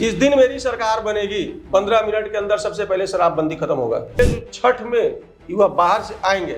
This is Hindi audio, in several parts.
जिस दिन मेरी सरकार बनेगी 15 मिनट के अंदर सबसे पहले शराबबंदी खत्म होगा। जो छठ में युवा बाहर से आएंगे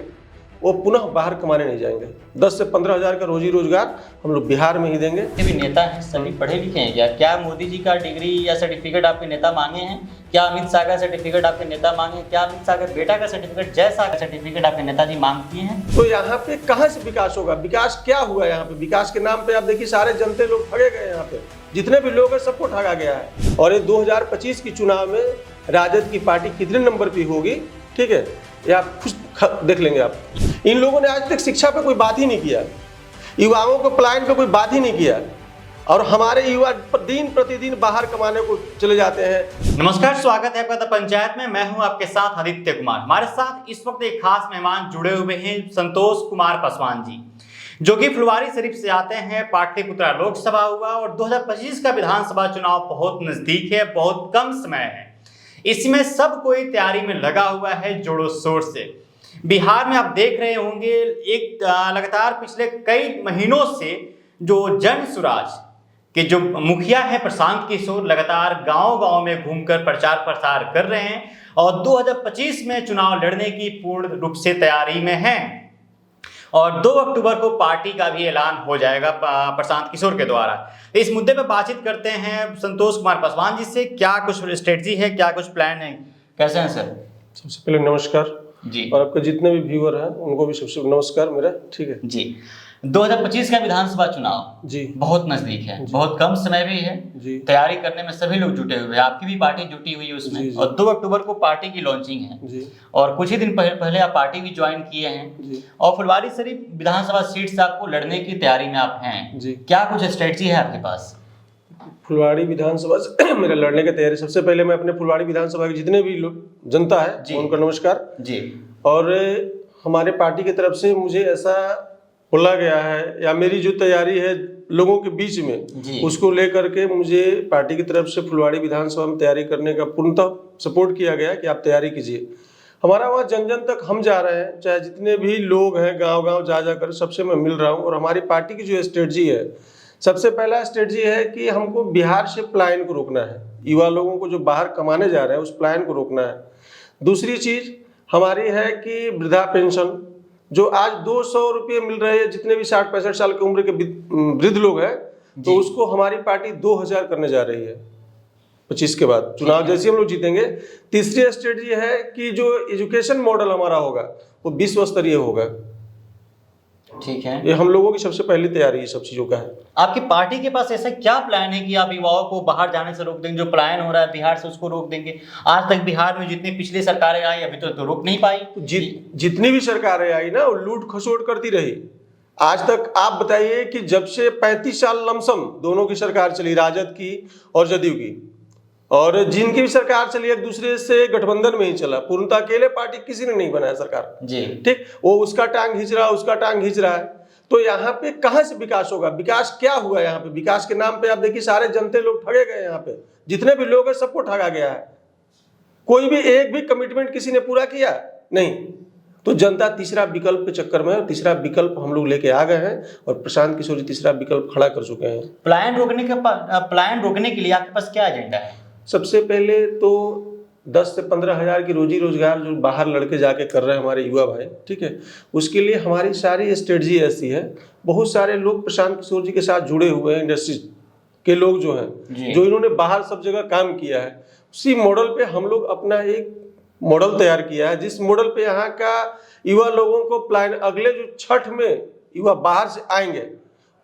वो पुनः बाहर कमाने नहीं जाएंगे। 10 से 15 हज़ार का रोजी रोजगार हम लोग बिहार में ही देंगे। भी नेता हैं, सभी पढ़े लिखे हैं क्या मोदी जी का डिग्री या सर्टिफिकेट आपके नेता मांगे हैं? क्या अमित शाह का सर्टिफिकेट आपके नेता मांगे? क्या अमित शाह के बेटा का सर्टिफिकेट, जय शाह का सर्टिफिकेट आपके नेताजी मांगती हैं? तो यहाँ पे कहाँ से विकास होगा? विकास क्या हुआ यहाँ पे? विकास के नाम पे आप देखिए सारे जनते लोग ठगे गए। यहाँ पे जितने भी लोग हैं सबको ठगा गया है। और ये 2025 की चुनाव में राजद की पार्टी कितने नंबर पे होगी, ठीक है, ये आप खुद देख लेंगे। आप इन लोगों ने आज तक शिक्षा पे कोई बात ही नहीं किया, युवाओं को पलायन पे कोई बात ही नहीं किया, और हमारे युवा दिन प्रतिदिन बाहर कमाने को चले जाते हैं। नमस्कार, स्वागत है आपका पंचायत में। मैं हूं आपके साथ आदित्य कुमार। हमारे साथ इस वक्त एक खास मेहमान जुड़े हुए हैं, संतोष कुमार पासवान जी, जो कि फुलवारी शरीफ से आते हैं। पाटलिपुत्रा लोकसभा हुआ और 2025 का विधानसभा चुनाव बहुत नजदीक है, बहुत कम समय है। इसमें सब कोई तैयारी में लगा हुआ है जोरों शोर से। बिहार में आप देख रहे होंगे एक लगातार पिछले कई महीनों से जो जन स्वराज के जो मुखिया है प्रशांत किशोर लगातार गांव-गांव में घूमकर प्रचार प्रसार कर रहे हैं और 2025 में चुनाव लड़ने की पूर्ण रूप से तैयारी में हैं। और 2 अक्टूबर को पार्टी का भी ऐलान हो जाएगा प्रशांत किशोर के द्वारा। इस मुद्दे पर बातचीत करते हैं संतोष कुमार पासवान जी से। क्या कुछ स्ट्रेटजी है, क्या कुछ प्लान है, कैसे हैं सर? सबसे पहले नमस्कार जी, और आपके जितने भी व्यूअर हैं उनको भी सबसे नमस्कार मेरा। ठीक है जी, 2025 का विधानसभा चुनाव जी बहुत नजदीक है, बहुत कम समय भी है जी। तैयारी करने में सभी लोग जुटे हुए हैं। आपकी भी पार्टी जुटी हुई है उसमें जी, जी। और 2 अक्टूबर को पार्टी की लॉन्चिंग है जी और कुछ ही दिन पहले आप पार्टी भी ज्वाइन किए हैं जी और फुलवारी शरीफ विधानसभा सीट से आपको लड़ने की तैयारी में आप हैं जी। क्या कुछ स्ट्रेटजी है आपके पास? फुलवाड़ी विधानसभा से मेरा लड़ने की तैयारी, सबसे पहले मैं अपने फुलवाड़ी विधानसभा के जितने भी लोग जनता है उनका नमस्कार जी। और हमारे पार्टी की तरफ से मुझे ऐसा बोला गया है या मेरी जो तैयारी है लोगों के बीच में उसको लेकर के मुझे पार्टी की तरफ से फुलवाड़ी विधानसभा में तैयारी करने का पूर्णतः सपोर्ट किया गया कि आप तैयारी कीजिए। हमारा वहाँ जन जन तक हम जा रहे हैं, चाहे जितने भी लोग हैं गांव गांव जा जाकर सबसे मैं मिल रहा हूँ। और हमारी पार्टी की जो स्ट्रेटजी है, सबसे पहला स्ट्रेटजी है कि हमको बिहार से पलायन को रोकना है। युवा लोगों को जो बाहर कमाने जा रहे हैं उस पलायन को रोकना है। दूसरी चीज़ हमारी है कि वृद्धा पेंशन जो आज 200 रुपये मिल रहे हैं जितने भी 60-65 साल की उम्र के वृद्ध लोग हैं, तो उसको हमारी पार्टी 2000 करने जा रही है 25 के बाद चुनाव जैसे हम लोग जीतेंगे। तीसरी स्ट्रेटजी है कि जो एजुकेशन मॉडल हमारा होगा वो विश्व स्तरीय होगा। ठीक है, ये हम लोगों की सबसे पहली तैयारी ये सब चीज़ों का है। आपकी पार्टी के पास ऐसा क्या प्लान है कि आप युवाओं को बाहर जाने से रोक देंगे? जो पलायन हो रहा है बिहार से उसको रोक देंगे? आज तक बिहार में जितनी पिछली सरकारें आई अभी तो रोक नहीं पाई। जितनी भी सरकारें आई ना वो लूट खसोट करती रही। आज तक आप बताइए कि जब से 35 साल लमसम दोनों की सरकार चली, राजद की और जदयू की, और जिनकी भी सरकार चली एक दूसरे से गठबंधन में ही चला, पूर्णतः अकेले पार्टी किसी ने नहीं बनाया सरकार जी। ठीक, वो उसका टांग खींच रहा है, उसका टांग खींच रहा है। तो यहाँ पे कहाँ से विकास होगा? विकास क्या हुआ यहाँ पे? विकास के नाम पे आप देखिए सारे जनते लोग ठगे गए। यहाँ पे जितने भी लोग हैं सबको ठगा गया है। कोई भी एक भी कमिटमेंट किसी ने पूरा किया नहीं। तो जनता तीसरा विकल्प के चक्कर में, तीसरा विकल्प हम लोग लेके आ गए हैं और प्रशांत किशोर जी तीसरा विकल्प खड़ा कर चुके हैं। पलायन रोकने के लिए आपके पास क्या एजेंडा है? सबसे पहले तो 10 से 15 हज़ार की रोजी रोजगार जो बाहर लड़के जाके कर रहे हैं हमारे युवा भाई, ठीक है, उसके लिए हमारी सारी स्ट्रेटजी ऐसी है। बहुत सारे लोग प्रशांत किशोर जी के साथ जुड़े हुए हैं, इंडस्ट्री के लोग जो हैं, जो इन्होंने बाहर सब जगह काम किया है, उसी मॉडल पे हम लोग अपना एक मॉडल तैयार किया है, जिस मॉडल पे यहाँ का युवा लोगों को प्लान, अगले जो छठ में युवा बाहर से आएंगे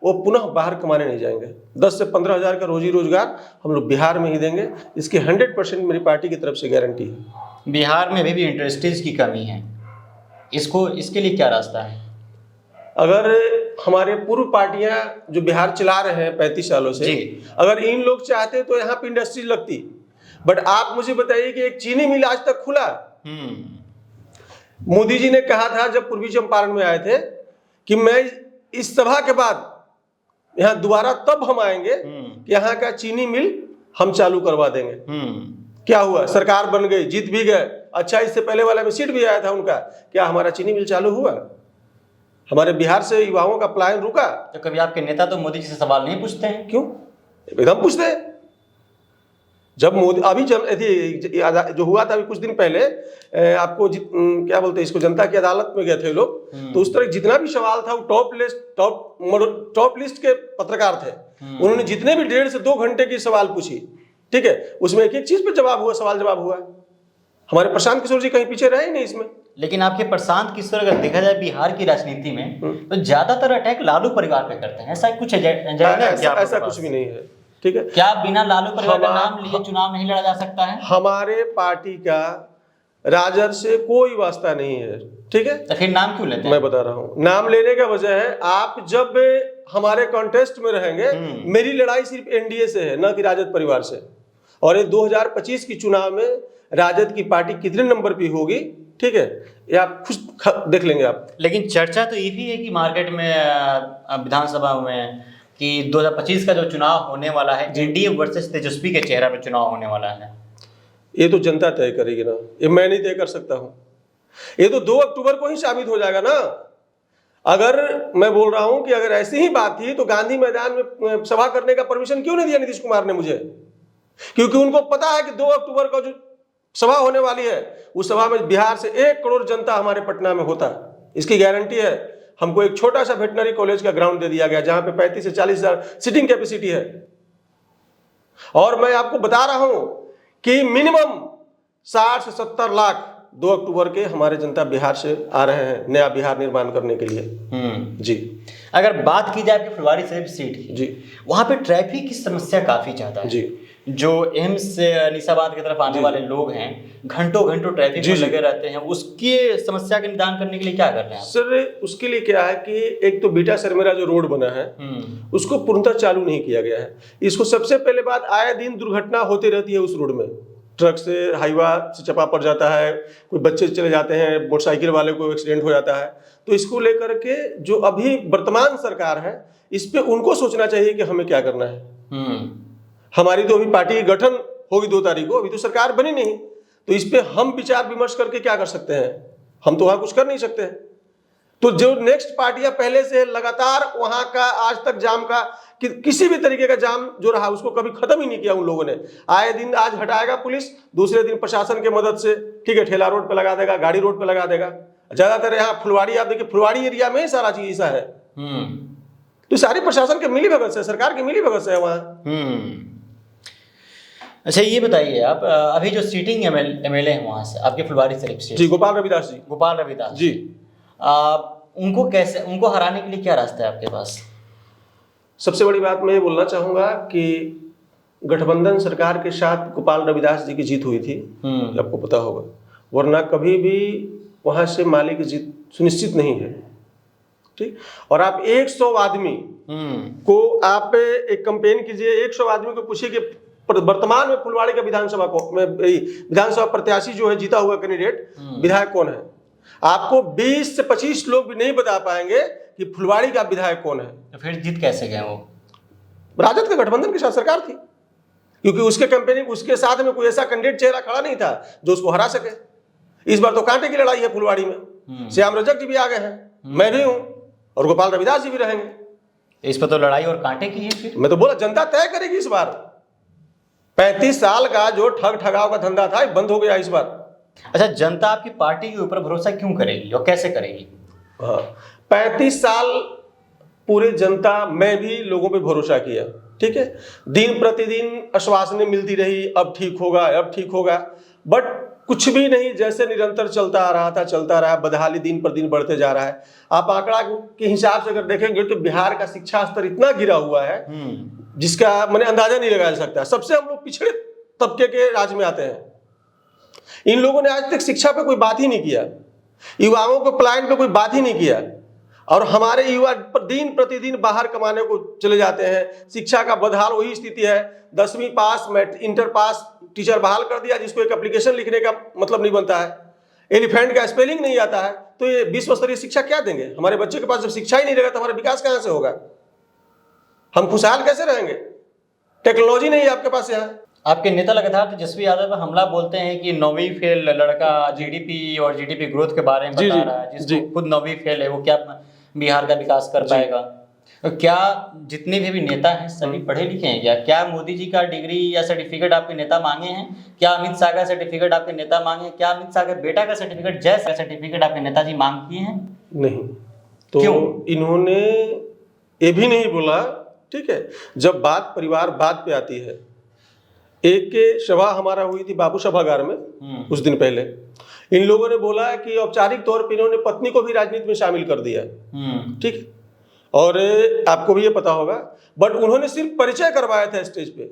वो पुनः बाहर कमाने नहीं जाएंगे। 10 से 15 हज़ार का रोजी रोजगार हम लोग बिहार में ही देंगे। इसकी 100% मेरी पार्टी की तरफ से गारंटी है। बिहार में अभी भी इंडस्ट्रीज की कमी है, इसके लिए क्या रास्ता है? अगर हमारे पूर्व पार्टियां जो बिहार चला रहे हैं 35 सालों से, अगर इन लोग चाहते तो यहाँ पे इंडस्ट्री लगती। बट आप मुझे बताइए कि एक चीनी मिल आज तक खुला? मोदी जी ने कहा था जब पूर्वी चंपारण में आए थे कि मैं इस सभा के बाद यहाँ दोबारा तब हम आएंगे कि यहाँ का चीनी मिल हम चालू करवा देंगे। क्या हुआ? सरकार बन गई, जीत भी गए। अच्छा, इससे पहले वाला में सीट भी आया था उनका, क्या हमारा चीनी मिल चालू हुआ? हमारे बिहार से युवाओं का पलायन रुका? तो कभी आपके नेता तो मोदी जी से सवाल नहीं पूछते हैं? क्यों? एकदम पूछते हैं। जब मोदी अभी जो हुआ था अभी कुछ दिन पहले, आपको क्या बोलते हैं इसको, जनता की अदालत में गए थे लोग, तो उस तरह जितना भी सवाल था वो टॉप लिस्ट के पत्रकार थे। उन्होंने जितने भी 1.5 से 2 घंटे की सवाल पूछी, ठीक है, उसमें एक एक चीज पे जवाब हुआ, सवाल जवाब हुआ। हमारे प्रशांत किशोर जी कहीं पीछे रहे ही नहीं इसमें। लेकिन आपके प्रशांत किशोर अगर देखा जाए बिहार की राजनीति में तो ज्यादातर अटैक लालू परिवार पे करते हैं, ऐसा कुछ एजेंडा है क्या? ऐसा कुछ भी नहीं है, ठीक है। क्या बिना लालू परिवार का नाम लिए चुनाव नहीं लड़ा जा सकता है? हमारे पार्टी का राजद से कोई वास्ता नहीं है, ठीक है। तो फिर नाम क्यों लेते हैं? मैं बता रहा हूँ, नाम लेने का वजह है, आप जब हमारे कॉन्टेस्ट में रहेंगे, मेरी लड़ाई सिर्फ एनडीए से है, न कि राजद परिवार से। और ये 2025 की चुनाव में राजद की पार्टी कितने नंबर पे होगी, ठीक है, ये आप खुद देख लेंगे आप। लेकिन चर्चा तो ये भी है कि मार्केट में विधानसभा में कि 2025 का जो चुनाव होने वाला है, एनडीए वर्सेस तेजस्वी के चेहरा पे चुनाव होने वाला है। ये तो जनता तय करेगी ना, ये मैं नहीं तय कर सकता हूँ। ये तो 2 अक्टूबर को ही साबित हो जाएगा ना। अगर मैं बोल रहा हूं कि अगर ऐसी ही बात थी तो गांधी मैदान में सभा करने का परमिशन क्यों नहीं दिया नीतीश कुमार ने मुझे? क्योंकि उनको पता है कि 2 अक्टूबर को जो सभा होने वाली है, उस सभा में बिहार से 1 करोड़ जनता हमारे पटना में होता है, इसकी गारंटी है। हमको एक छोटा सा वेटनरी कॉलेज का ग्राउंड दे दिया गया जहां पे 35 से 40 हजार सीटिंग कैपेसिटी है। और मैं आपको बता रहा हूं कि मिनिमम 60 से 70 लाख 2 अक्टूबर के हमारे जनता बिहार से आ रहे हैं नया बिहार निर्माण करने के लिए। जी, अगर बात की जाए फुलवारी शरीफ सीट की, जी, वहाँ पे ट्रैफिक की समस्या काफी ज्यादा है। जी, जो एम्स से निजामाबाद की तरफ आने वाले लोग हैं, घंटों घंटों ट्रैफिक में लगे रहते हैं, उसकी समस्या के निदान करने के लिए क्या कर रहे हैं सर? उसके लिए क्या है कि एक तो बीटा सरमेरा जो रोड बना है उसको पूर्णतः चालू नहीं किया गया है। इसको सबसे पहले बात, आए दिन दुर्घटना होती रहती है उस रोड में, ट्रक से हाईवा से चपा पड़ जाता है, कोई बच्चे चले जाते हैं, मोटरसाइकिल वाले को एक्सीडेंट हो जाता है। तो इसको लेकर के जो अभी वर्तमान सरकार है, इस पे उनको सोचना चाहिए कि हमें क्या करना है। हमारी तो अभी पार्टी की गठन होगी 2 तारीख को, अभी तो सरकार बनी नहीं, तो इस पे हम विचार विमर्श करके क्या कर सकते हैं? हम तो वहां कुछ कर नहीं सकते। तो जो नेक्स्ट पार्टियां पहले से लगातार वहां का आज तक जाम का किसी भी तरीके का जाम जो रहा उसको कभी खत्म ही नहीं किया उन लोगों ने। आए दिन आज हटाएगा पुलिस, दूसरे दिन प्रशासन के मदद से, ठीक है, ठेला रोड पे लगा देगा, गाड़ी रोड पे लगा देगा। ज्यादातर यहाँ फुलवाड़ी, आप देखिए फुलवाड़ी एरिया में ही सारा चीज ऐसा है। तो सारी प्रशासन के मिली भगत से, सरकार की मिली भगत से है वहाँ। अच्छा, ये बताइए आप, अभी जो सीटिंग एमएलए हैं वहाँ से आपके फुलवारी शरीफ से, जी, गोपाल रविदास जी। गोपाल रविदास जी, उनको हराने के लिए क्या रास्ता है आपके पास? सबसे बड़ी बात मैं ये बोलना चाहूंगा कि गठबंधन सरकार के साथ गोपाल रविदास जी की जीत हुई थी, आपको पता होगा, वरना कभी भी वहां से माले की जीत सुनिश्चित नहीं है, ठीक। और आप 100 आदमी को आप एक कंपेन कीजिए, 100 आदमी को पूछिए कि वर्तमान में फुलवाड़ी का विधानसभा प्रत्याशी जो है, जीता हुआ कैंडिडेट विधायक कौन है? आपको 20 से 25 लोग भी नहीं बता पाएंगे कि फुलवाड़ी का विधायक कौन है। तो फिर जीत कैसे गए वो? राजद के गठबंधन के साथ सरकार थी, क्योंकि उसके कैंपेनिंग, उसके साथ में कोई ऐसा कैंडिडेट चेहरा खड़ा नहीं था जो उसको हरा सके। इस बार तो कांटे की लड़ाई है फुलवाड़ी में। श्याम रजक जी भी आ गए हैं, मैं भी हूं, और गोपाल रविदास जी भी रहेंगे। इस पर तो लड़ाई और कांटे की है। फिर मैं तो बोला जनता तय करेगी इस बार। 35 साल का जो ठगाव का धंधा था बंद हो गया इस बार। अच्छा, जनता आपकी पार्टी के ऊपर भरोसा क्यों करेगी और कैसे करेगी? हाँ, 35 साल पूरे जनता, मैं भी लोगों पे भरोसा किया, ठीक है, दिन प्रतिदिन आश्वासनें मिलती रही, अब ठीक होगा, अब ठीक होगा, बट कुछ भी नहीं, जैसे निरंतर चलता आ रहा था, चलता रहा, बदहाली दिन पर दिन बढ़ते जा रहा है। आप आंकड़ा के हिसाब से अगर देखेंगे तो बिहार का शिक्षा स्तर इतना गिरा हुआ है जिसका मैंने अंदाजा नहीं लगाया जा सकता। सबसे हम लोग पिछड़े तबके के राज्य में आते हैं। इन लोगों ने आज तक शिक्षा पे कोई बात ही नहीं किया, युवाओं को पलायन पे कोई बात ही नहीं किया, और हमारे युवा दिन प्रतिदिन बाहर कमाने को चले जाते हैं। शिक्षा का बदहाल वही स्थिति है। 10वीं पास, इंटर पास टीचर बहाल कर दिया, जिसको एक एप्लीकेशन लिखने का मतलब नहीं बनता है, एलिफेंट का स्पेलिंग नहीं आता है, तो ये विश्व स्तरीय शिक्षा क्या देंगे? हमारे बच्चे के पास जब शिक्षा ही नहीं रहेगा तो हमारा विकास कहां से होगा? हम खुशहाल कैसे रहेंगे? टेक्नोलॉजी नहीं है आपके पास यहाँ। आपके नेता लगातार तेजस्वी यादव पर हमला बोलते हैं कि 9वीं फेल लड़का जीडीपी और जीडीपी ग्रोथ के बारे में बता रहा है, जिसको खुद 9वीं फेल है, वो क्या बिहार का विकास कर पाएगा? तो क्या जितने भी नेता हैं सभी पढ़े लिखे हैं क्या? क्या मोदी जी का डिग्री या सर्टिफिकेट आपके नेता मांगे हैं? क्या अमित शाह का सर्टिफिकेट आपके नेता मांगे हैं? क्या अमित शाह के बेटा का सर्टिफिकेट, जय का सर्टिफिकेट आपके नेताजी मांग किए हैं? नहीं। तो क्यों? इन्होंने ये भी नहीं बोला, ठीक है, जब बात परिवारवाद पे आती है। एक के सभा हमारा हुई थी बाबू सभागार में कुछ दिन पहले। इन लोगों ने बोला कि औपचारिक तौर पर इन्होंने पत्नी को भी राजनीति में शामिल कर दिया, ठीक है, और आपको भी ये पता होगा, बट उन्होंने सिर्फ परिचय करवाया था स्टेज पे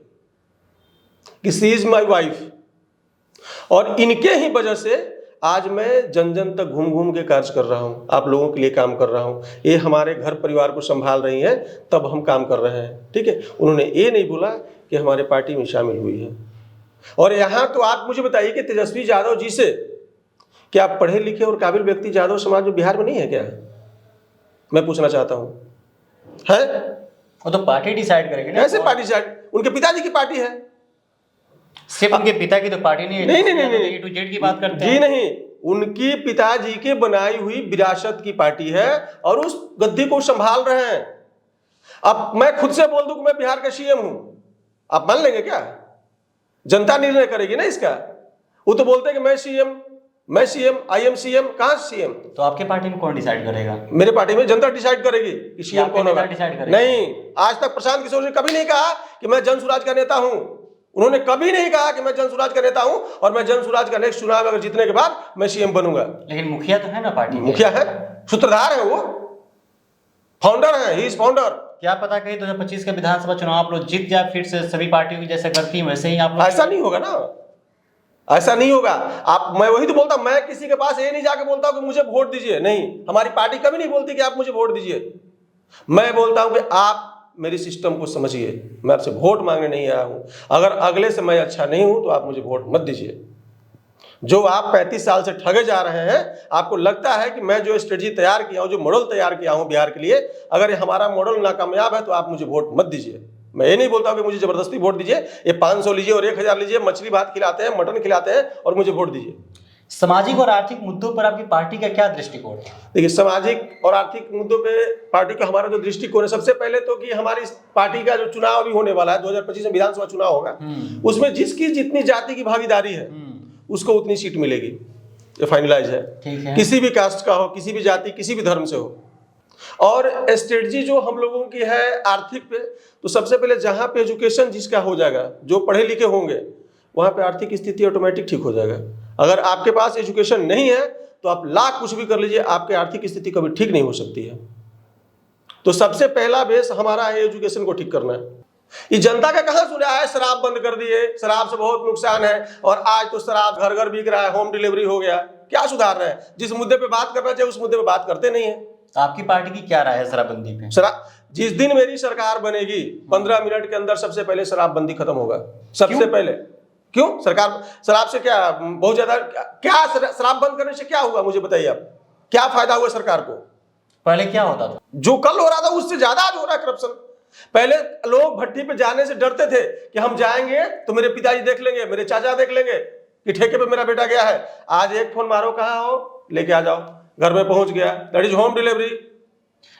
कि सी इज माई वाइफ। और इनके ही वजह से आज मैं जन जन तक घूम घूम के कार्य कर रहा हूँ, आप लोगों के लिए काम कर रहा हूँ। ये हमारे घर परिवार को संभाल रही हैं, तब हम काम कर रहे हैं, ठीक है। उन्होंने ये नहीं बोला कि हमारे पार्टी में शामिल हुई है। और यहाँ तो आप मुझे बताइए कि तेजस्वी यादव जी से, क्या आप पढ़े लिखे और काबिल व्यक्ति यादव समाज में बिहार में नहीं है क्या? मैं पूछना चाहता हूँ, है? वो तो पार्टी डिसाइड करेगी ना। कैसे पार्टी डिसाइड? उनके पिताजी की पार्टी है। सिर्फ उनके पिता की तो पार्टी नहीं है। नहीं, ए टू जेड की बात करते हैं जी नहीं, उनकी पिताजी के बनाई हुई विरासत की पार्टी है और उस गद्दी को संभाल रहे हैं। अब मैं खुद से बोल दूं कि मैं बिहार का सीएम हूं, आप मान लेंगे क्या? जनता निर्णय करेगी ना इसका। वो तो बोलते हैं कि मैं सीएम, आई एम सीएम। कहां सीएम? तो आपके पार्टी में कौन डिसाइड करेगा? मेरे पार्टी में जनता डिसाइड करेगी कि सीएम कौन होगा। नहीं, आज तक प्रशांत किशोर ने कभी नहीं कहा कि मैं जन सुराज का नेता हूं। उन्होंने कभी नहीं कहा कि मैं जन सुराज का नेता हूं और मैं जन सुराज का नेक्स्ट चुनाव अगर जीतने के बाद मैं सीएम बनूंगा। लेकिन मुखिया तो है ना पार्टी में। मुखिया है, सूत्रधार है, वो फाउंडर है, ही इज फाउंडर। क्या पता कहीं 2025 का विधानसभा चुनाव आप लोग जीत जाए, फिर से सभी पार्टियों की जैसे करती है वैसे ही आप लोग। ऐसा नहीं होगा ना, ऐसा नहीं होगा। मैं वही तो बोलता हूं, मैं किसी के पास ये नहीं जाके बोलता हूं कि मुझे वोट दीजिए। नहीं, हमारी पार्टी कभी नहीं बोलती कि आप मुझे वोट दीजिए। मैं बोलता हूं कि आप मेरी सिस्टम को समझिए, मैं आपसे वोट मांगने नहीं आया हूं। अगर अगले से मैं अच्छा नहीं हूं तो आप मुझे वोट मत दीजिए। जो आप 35 साल से ठगे जा रहे हैं, आपको लगता है कि मैं जो स्ट्रेटजी तैयार किया हूं, जो मॉडल तैयार किया हूं बिहार के लिए, अगर ये हमारा मॉडल नाकामयाब है तो आप मुझे वोट मत दीजिए। मैं ये नहीं बोलता हूं कि मुझे जबरदस्ती वोट दीजिए, ये 500 लीजिए और 1000 लीजिए, मछली भात खिलाते हैं, मटन खिलाते हैं और मुझे वोट दीजिए। सामाजिक और आर्थिक मुद्दों पर आपकी पार्टी का क्या दृष्टिकोण है? देखिए, सामाजिक और आर्थिक मुद्दों पे पार्टी का हमारा जो दृष्टिकोण है, सबसे पहले तो कि हमारी पार्टी का जो चुनाव अभी होने वाला है, 2025 में विधानसभा चुनाव होगा, उसमें जिसकी जितनी जाति की भागीदारी है उसको उतनी सीट मिलेगी। ये फाइनलाइज है, ठीक है। किसी भी कास्ट का हो, किसी भी जाति, किसी भी धर्म से हो। और स्ट्रेटजी जो हम लोगों की है आर्थिक पे, तो सबसे पहले जहां पे एजुकेशन जिसका हो जाएगा, जो पढ़े लिखे होंगे, वहां पे आर्थिक स्थिति ऑटोमेटिक ठीक हो जाएगा। अगर आपके पास एजुकेशन नहीं है तो आप लाख कुछ भी कर लीजिए, आपकी आर्थिक स्थिति कभी ठीक नहीं हो सकती है। तो सबसे पहला बेस हमारा है एजुकेशन को ठीक करना है। ये जनता का कहां सुना है? शराब बंद कर दिए, शराब से बहुत नुकसान है, और आज तो शराब घर घर बिक रहा है, होम डिलीवरी हो गया। क्या सुधार रहे हैं? जिस मुद्दे पे बात करना चाहिए उस मुद्दे पे बात करते नहीं है। आपकी पार्टी की क्या राय है शराबबंदी पे? जिस दिन मेरी सरकार बनेगी 15 मिनट के अंदर सबसे पहले शराबबंदी खत्म होगा, सबसे पहले। क्यों? सरकार शराब से क्या बहुत ज्यादा, क्या शराब बंद करने से क्या हुआ मुझे बताइए आप? क्या फायदा हुआ सरकार को? पहले क्या होता था? जो कल हो रहा था उससे ज्यादा आज हो रहा है करप्शन। पहले लोग भट्टी पे जाने से डरते थे कि हम जाएंगे तो मेरे पिताजी देख लेंगे, मेरे चाचा देख लेंगे कि ठेके पे मेरा बेटा गया है। आज एक फोन मारो, कहाँ हो, लेके आ जाओ, घर में पहुंच गया, दैट इज होम डिलीवरी।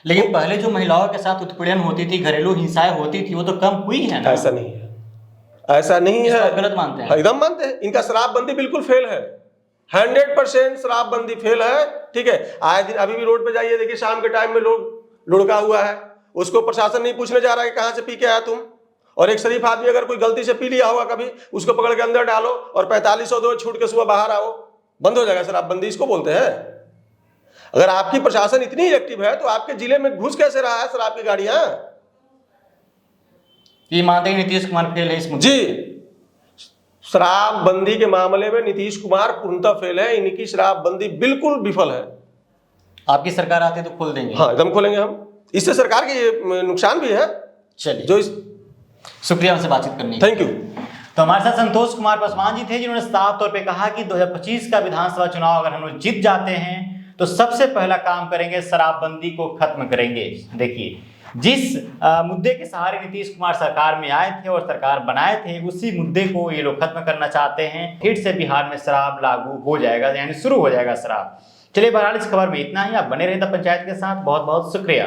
लेकिन पहले जो महिलाओं के साथ उत्पीड़न होती थी, घरेलू हिंसाएं होती थी, वो तो कम हुई है ना? ऐसा नहीं है, ऐसा नहीं है। गलत मानते हैं? एकदम मानते हैं। इनका शराबबंदी बिल्कुल फेल है, 100% शराबबंदी फेल है, ठीक है। आए दिन अभी भी रोड पे जाइए, देखिए शाम के टाइम में लोग लुढ़का हुआ है, उसको प्रशासन नहीं पूछने जा रहा है कि कहां से पी के आया तुम। और एक शरीफ आदमी अगर कोई गलती से पी लिया होगा कभी, उसको पकड़ के अंदर डालो और 4500 दो, छूट के सुबह बाहर आओ, बंद हो जाएगा शराबबंदी। इसको बोलते हैं। अगर आपकी प्रशासन इतनी एक्टिव है तो आपके जिले में घुस कैसे रहा है शराब की गाड़ियां? ये मानते हैं नीतीश कुमार फेल है इस मुद्दे? जी, शराबबंदी के मामले में नीतीश कुमार पूर्णतः फेल है। इनकी शराबबंदी बिल्कुल विफल है। आपकी सरकार आती है तो खोल देंगे? हाँ, एकदम खोलेंगे हम। इससे सरकार के नुकसान भी है। चलिए, जो शुक्रिया हमसे बातचीत करने। Thank you. तो हमारे साथ संतोष कुमार पासवान जी थे, जिन्होंने साफ तौर पे कहा कि 2025 का विधानसभा चुनाव अगर हम लोग जीत जाते हैं तो सबसे पहला काम करेंगे शराबबंदी को खत्म करेंगे। देखिए, जिस मुद्दे के सहारे नीतीश कुमार सरकार में आए थे और सरकार बनाए थे, उसी मुद्दे को ये लोग खत्म करना चाहते हैं। फिर से बिहार में शराब लागू हो जाएगा, यानी शुरू हो जाएगा शराब। चलिए, बहरहाल इस खबर में इतना ही। आप बने रहे द पंचायत के साथ। बहुत बहुत शुक्रिया।